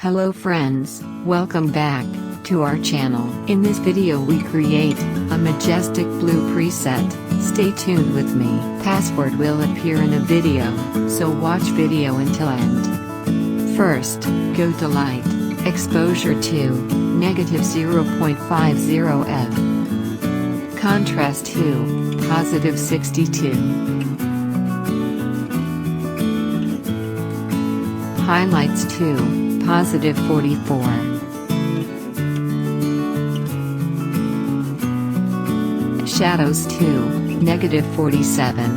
Hello friends, welcome back to our channel. In this video we create a Majestic Blue preset. Stay tuned with me. Password will appear in a video, so watch video until end. First, go to light, exposure to -0.50 f. Contrast to +62. Highlights to +44. Shadows to -47.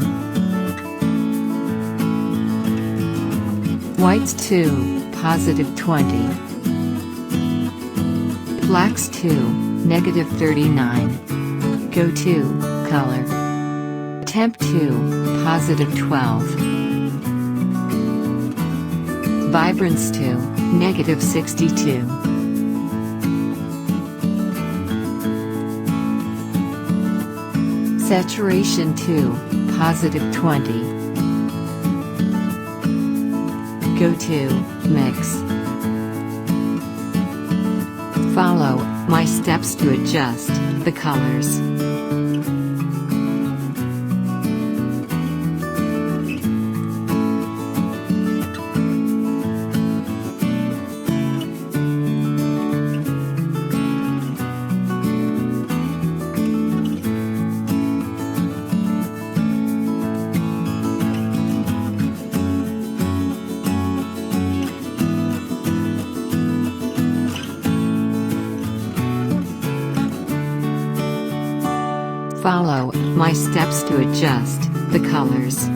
Whites to +20. Blacks to -39. Go to color. Temp to +12. Vibrance to -62. Saturation to +20. Go to mix. Follow my steps to adjust the colors. Follow my steps to adjust the colors.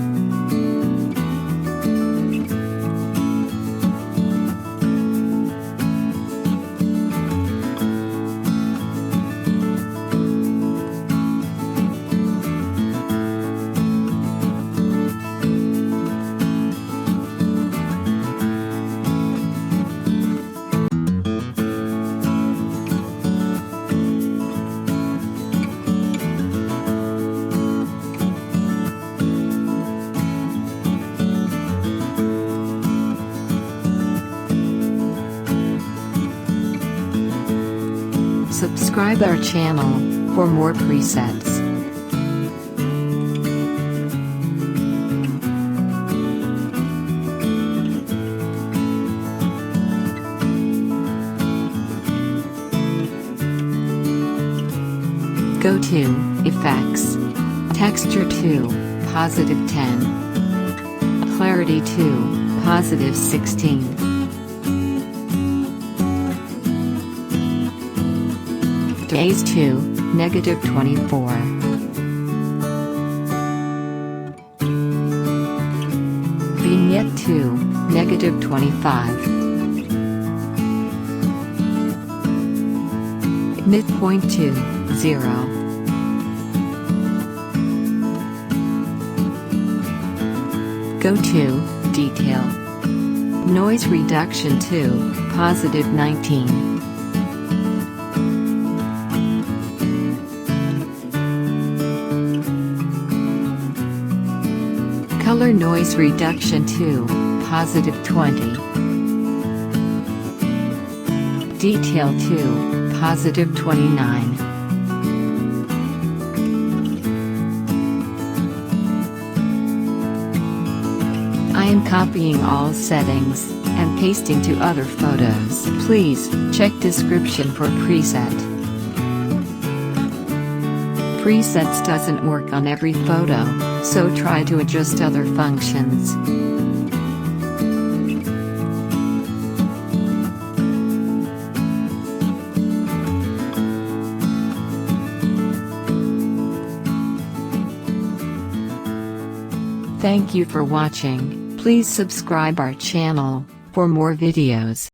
Subscribe our channel for more presets. Go to Effects. Texture to +10. Clarity to +16. Days to -24. Vignette to -25. Midpoint to 0. Go to Detail. Noise reduction to +19. Color noise reduction to +20. Detail to +29. I am copying all settings and pasting to other photos. Please check description for preset. Presets doesn't work on every photo, so try to adjust other functions. Thank you for watching. Please subscribe our channel for more videos.